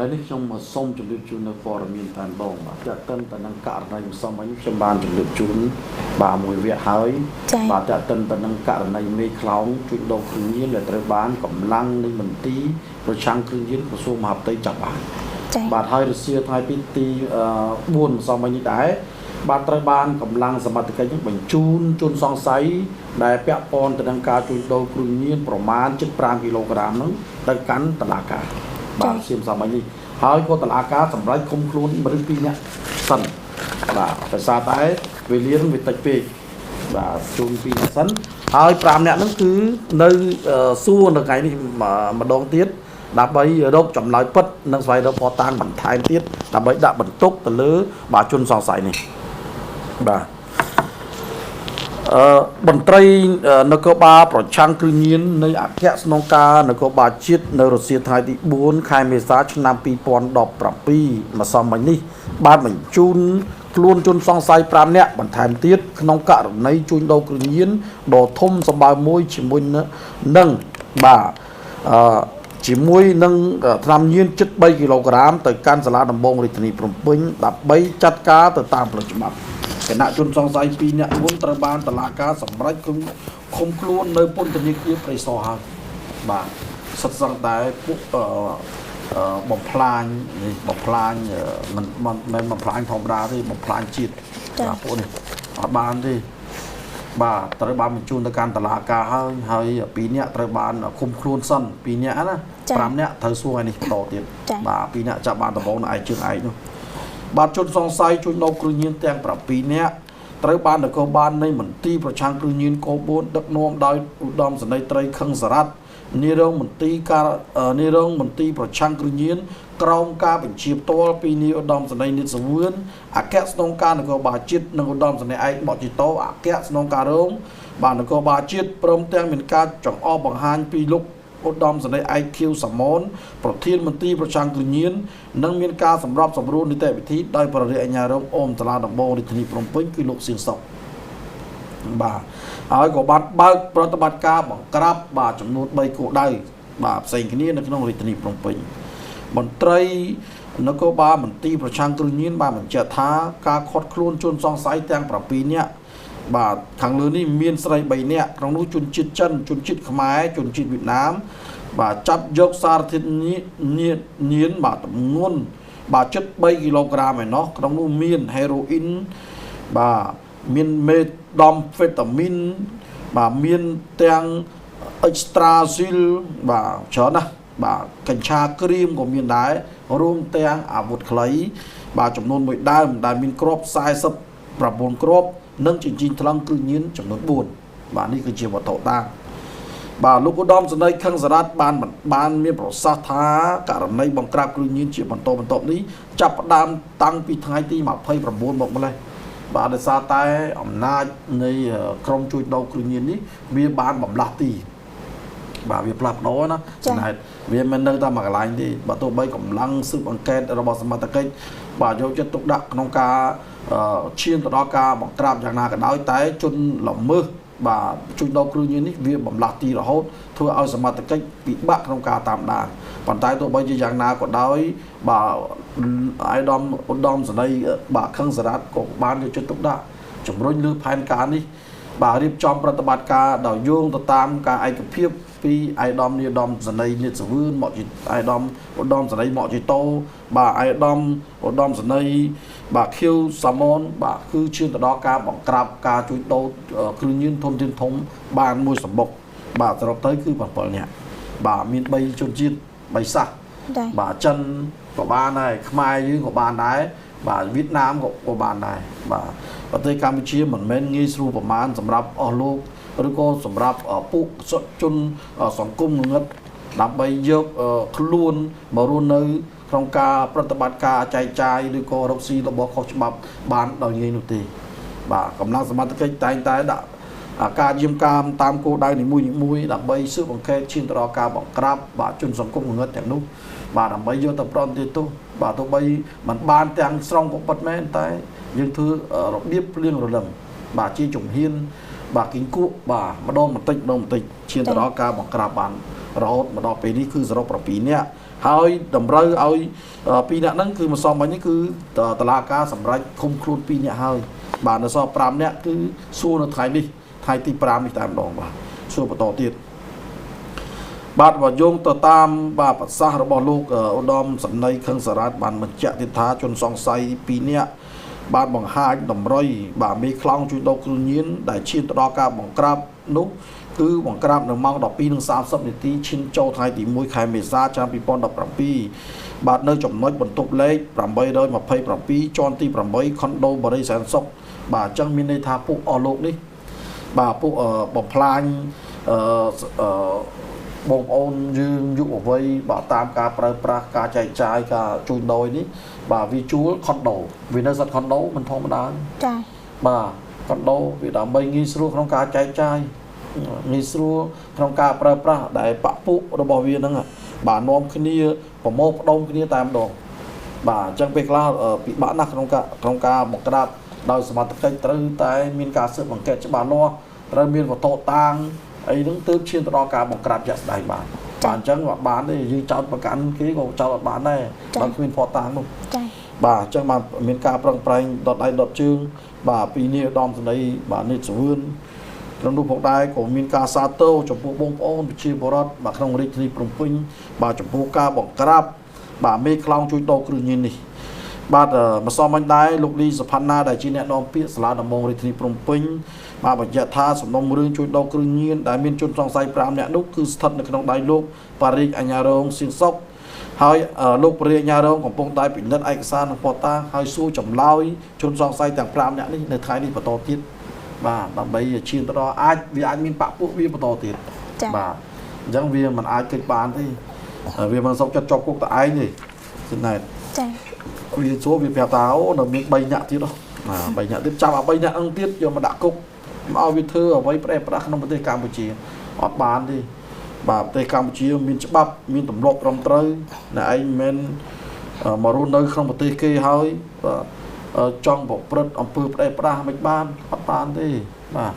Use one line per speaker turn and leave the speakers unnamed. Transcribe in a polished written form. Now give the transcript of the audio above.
ឥឡូវនេះខ្ញុំសូមជម្រាបជូននៅព័ត៌មានតាមដងបាទចាក់តិនទៅនឹងករណីម្សិលមិញខ្ញុំបានជម្រាបជូនបាទមួយវគ្គហើយបាទចាក់តិនទៅនឹងករណីមេខ្លោងជួញដូរគ្រឿងញៀនដែលត្រូវបានកម្លាំងនៃមន្ទីរប្រឆាំងគ្រឿងញៀនក្រសួងមហាផ្ទៃចាប់បានបាទហើយរសៀលថ្ងៃទី4ម្សិលមិញនេះដែរបាទត្រូវបានកម្លាំងសមត្ថកិច្ចបញ្ជូនជនសង្ស័យដែលពាក់ព័ន្ធទៅនឹងការជួញដូរគ្រឿងញៀនប្រមាណ7.5 គីឡូក្រាមហ្នឹងទៅកាន់តុលាការបាទសៀមសម័យនេះហើយក៏តុលាការសម្រេចឃុំខ្លួនមនុស្ស2នាក់សិនបាទដោយសារតែវេលានឹងវាតិចពេកបាទជូន2នាក់សិនហើយ5នាក់ហ្នឹងគឺនៅសួរនៅថ្ងៃនេះម្ដងទៀតដើម្បីរកចម្លើយពិតនិងស្វែងរកភស្តុតាងបន្ថែមទៀតដើម្បីដាក់បន្ទុកទៅលើបាទជនសង្ស័យនេះបាទមន្ត្រីនគរបាលប្រឆាំងគ្រឿងញៀននៃអគ្គស្នងការនគរបាលជាតិនៅរសៀលថ្ងៃទី4ខែមេសាឆ្នាំ2017ម្សិលមិញនេះបានបញ្ជូនខ្លួនជនសង្ស័យ5នាក់បន្ថែមទៀតក្នុងករណីជួញដូរគ្រឿងញៀនដ៏ធំសម្បើមមួយជាមួយនឹងបាទជាមួយនឹងថ្នាំញៀនជិត3 គីឡូក្រាមទៅកាន់សាលាដំបងរាជធានីភ្នំពេញដើម្បីចាត់ការទៅតាមផ្លូវច្បាប់គណៈជនសង្ស័យ2នាក់មុនត្រូវបានតុលាការសម្រេចឃុំខ្លួននៅពន្ធនាគារព្រៃសរហើយបាទសិតសឹងតែពួកបំផ្លាញមិនបំផ្លាញធម្មតាទេបំផ្លាញជាតិបាទពួកនេះអត់បានទេបាទត្រូវបានបញ្ជូនទៅកាន់តុលាការហើយ2នាក់ត្រូវបានឃុំខ្លួនសិន2នាក់ណា5នាក់ត្រូវសួរឲ្យនេះបន្តទៀតបាទ2នាក់ចាប់បានដំបងនៅឯជើងឯកនោះបាទជនសង្ស័យជួញដូរគ្រឿងញៀនទាំង7នាក់ត្រូវបាននគរបាលនៃមន្ទីរប្រឆាំងគ្រឿងញៀនកោ4ដឹកនាំដោយឧត្តមសេនីយ៍ត្រីខឹងសារ៉ាត់នាយរងមន្ទីរប្រឆាំងគ្រឿងញៀនក្រោមការបញ្ជាផ្ទាល់ពីនាយឧត្តមសេនីយ៍និតសវឿនអគ្គស្នងការនគរបាលជាតិនិងឧត្តមសេនីយ៍ឯកបកជីតោអគ្គស្នងការរងបាទនគរបាលជាតិព្រមទាំងមានការចង្អុលបង្ហាញពីលោកឧត្តមសេនីយ៍ឯកខៀវសមនប្រធានមន្ទីរប្រឆាំងគ្រឿងញៀននិងមានការសម្របសម្រួលនីតិវិធីដោយប្រធានអាជ្ញារងអមសាលាដំបងរាជធានីភ្នំពេញគឺលោកសៀងសុកបាទហើយក៏បានបើកប្រតិបត្តិការបង្ក្រាបបាទចំនួន3គោលដៅបាទផ្សេងគ្នានៅក្នុងរាជធានីភ្នំពេញមន្ត្រីនគរបាលមន្ទីរប្រឆាំងគ្រឿងញៀនបានបញ្ជាក់ថាការឃាត់ខ្លួនជនសង្ស័យទាំង7នាក់បាទខាងលើនេះមានស្រី3នាក់ក្នុងនោះជនជាតិចិនជនជាតិខ្មែរជនជាតិវៀតណាមបាទចាប់យកសារធាតុញៀនបាទទម្ងន់បាទជិត3 គីឡូក្រាមឯណោះក្នុងនោះមានហេរ៉ូអ៊ីនបាទមានមេដំហ្វេតាមីនបាទមានទាំងអេកស្ត្រាស៊ីលបាទច្រើនណាស់បាទកញ្ឆាក្រៀមក៏មានដែររួមទាំងអាវុធខ្លីបាទចំនួន1ដើមដែលមានគ្រាប់49គ្រាប់និងចិញ្ចៀនថ្លឹងគ្រឿងញៀនចំនួន4បាទនេះគឺជាវត្ថុតាងបាទលោកឧត្តមសេនីយ៍ខឹងសារ៉ាត់បានមានប្រសាសន៍ថាករណីបង្ក្រាបគ្រឿងញៀនជាបន្តបន្ទាប់នេះចាប់ផ្ដើមតាំងពីថ្ងៃទី29មកម្លេះបាទដោយសារតែអំណាចនៃក្រុមជួញដូរគ្រឿងញៀននេះវាបានបំលាស់ទីបាទវាផ្លាស់ប្ដូរណាចំណែកវាមិននៅតែមួយកន្លែងទេបើទោះបីកម្លាំងស៊ើបអង្កេតរបស់សមត្ថកិច្ចបាទយកចិត្តទុកដាក់ក្នុងការឈានទៅដល់ការបង្ក្រាបយ៉ាងណាក៏ដោយតែជនល្មើសបាទជួញដូរគ្រឿងញៀននេះវាបំលាស់ទីរហូតធ្វើឲ្យសមត្ថកិច្ចពិបាកក្នុងការតាមដានប៉ុន្តែទោះបីជាយ៉ាងណាក៏ដោយបាទឧត្តមសេនីយ៍បាទខឹងសារ៉ាត់ក៏បានយកចិត្តទុកដាក់ជំរុញលើផែនការនេះបាទរៀបចំប្រតិបត្តិការដោយយោងទៅតាមការឯកភាពពីឯកឧត្តមនាយឧត្តមសេនីយ៍និតសវឿនមកជាឯកឧត្តមសេនីយ៍មកជីតោបាទឯកឧត្តមសេនីយ៍បាទខៀវសាម៉ុនបាទគឺឈានទៅដល់ការបង្ក្រាបការជួញដូរគ្រឿងញៀនធំធំបានមួយសម្បុកបាទសរុបទៅគឺ7នាក់បាទមាន3ជនជាតិ3សាសបាទចិនក៏បានដែរខ្មែរយើងក៏បានដែរបាទវៀតណាមក៏បានដែរបាទប្រទេសកម្ពុជាមិនមែនងាយស្រួលប្រមាណសម្រាប់អស់លោកឬក៏សម្រាប់ពួកជនសង្គមងងឹតដើម្បីយកខ្លួនមករស់នៅក្នុងការប្រតិបត្តិការចែកចាយឬក៏រកស៊ីរបស់ខុសច្បាប់បានដោយងាយនោះទេបាទកម្លាំងសមត្ថកិច្ចតែងតែដាក់ការយាមកាមតាមគោលដៅនីមួយដើម្បីស៊ើបអង្កេតឈានទៅដល់ការបង្ក្រាបបាទជនសង្គមងងឹតទាំងនោះបាទដើម្បីយកទៅប្រន់ទាទោសបាទទោះបីមិនបានទាំងស្រុងក៏ពិតមែនតែយើងធ្វើរបៀបភ្លៀងរលឹមបាទជាជំហានបាទគីងគក់បាទម្ដងបន្តិចឈានទៅដល់ការបង្ក្រាបបានរហូតមកដល់ពេលនេះគឺសរុប7នាក់ហើយតម្រូវឲ្យ ពីអ្នកហ្នឹងគឺម្សិលមិញនេះគឺតឡាការសម្រាប់ឃុំខ្លួន2អ្នកហើយបាទនៅសល់5អ្នកគឺសួរនៅថ្ងៃនេះថ្ងៃទី5នេះតែម្ដងបាទសួរបន្តទៀតបាទបើយោងទៅតាមបាទប្រសាសន៍របស់លោកឧត្តមសន្នីខឹងសារ៉ាតបានបញ្ជាក់ទៀតថាជនសង្ស័យ2នាក់បានបង្ហាញតម្រុយបាទមេខ្លោងជួយដោគ្រឿងញៀនដែលឈានទៅដល់ការបង្ក្រាបនោះគឺបង្ក្រាបនៅម៉ោង 12:30 នាទីឈានចូលថ្ងៃទី1 ខែមេសាឆ្នាំ 2017 បាទនៅចំណុចបន្ទប់លេខ827ជាន់ទី8ខុនដូបរិយសែនសុខបាទអញ្ចឹងមានន័យថាពួកអស់លោកនេះបាទពួកបំផ្លាញបងប្អូនយើងយុវវ័យបាទតាមការប្រើប្រាស់ការចែកចាយការជួញដូរនេះបាទវាជួលខុនដូវានៅសត្វខុនដូមិនធម្មតាចាបាទខុនដូវាដើម្បីងាយស្រួលក្នុងការចែកចាយងាយស្រួលក្នុងការប្រើប្រាស់ដែលបពុរបស់វាហ្នឹងបាទនាំគ្នាប្រមូលផ្ដុំគ្នាតែម្ដងបាទអញ្ចឹងពេលខ្លះពិបាកណាស់ក្នុងការបង្ក្រាបដោយសមត្ថកិច្ចត្រូវតែមានការស៊ើបអង្កេតច្បាស់លាស់ត្រូវមានវត្ថុតាងអីហ្នឹងទើបឈានទៅដល់ការបង្ក្រាបជាក់ស្ដែងបាទអញ្ចឹងបានទេយើងចោតប្រកាន់គេក៏ចោតអត់បានដែរបើគ្មានភ័ស្តុតាងនោះចា៎បាទអញ្ចឹងបានមានការប្រឹងប្រែងដុតដៃដុតជើងបាទពីនេះឧត្តមសេនីយ៍បាទនេះសវឿនក្នុងនោះផងដែរក៏មានការសាទរចំពោះបងប្អូនប្រជាពលរដ្ឋបាទក្នុងរាជធានីភ្នំពេញបាទចំពោះការបង្ក្រាបបាទមេខ្លោងជួយដោគ្រឿងញៀននេះបាទម្សិលមិញដែរលោកលីសុផាន់ណាដែលជាអ្នកនាំពាក្យសាលាដំបងរាជធានីភ្នំពេញបាទបញ្ជាក់ថាសំណុំរឿងជួយដោគ្រឿងញៀនដែលមានជនសង្ស័យ5នាក់នោះគឺស្ថិតនៅក្នុងដៃលោកប៉ារីកអញ្ញារងសៀងសុកហើយលោកប៉ារីកអញ្ញារងកំពុងតែពិនិត្យឯកសារនិងភស្តុតាងហើយសួរចម្លើយជនសង្ស័យទាំង5នាក់នេះនៅថ្ងៃនេះបន្តទៀតបាទដើម្បីឈានទៅដល់វាអាចមានបពុះវាបន្តទៀតបាទអញ្ចឹងវាមិនអាចគិតបានទេវាមិនសុខចិត្តជាប់គុកតែឯងទេគឺណែចាវាសួរវាប្រាប់ថាអូនៅមាន3នាក់ទៀតហ៎3នាក់ទៀតចាប់ឲ្យ3នាក់អង្គទៀតយកមកដាក់គុកមកឲ្យវាធ្វើអ្វីប្រេះប្រាស់ក្នុងប្រទេសកម្ពុជាអត់បានទេបាទប្រទេសកម្ពុជាមានច្បាប់មានទម្លាប់ត្រឹមត្រូវតែឯងមិនមករស់នៅក្នុងប្រទេសគេហើយបាទចង់ប្រព្រឹត្តអំពើផ្ដេសផ្ដាស់មិនបានអត់បានទេបាទ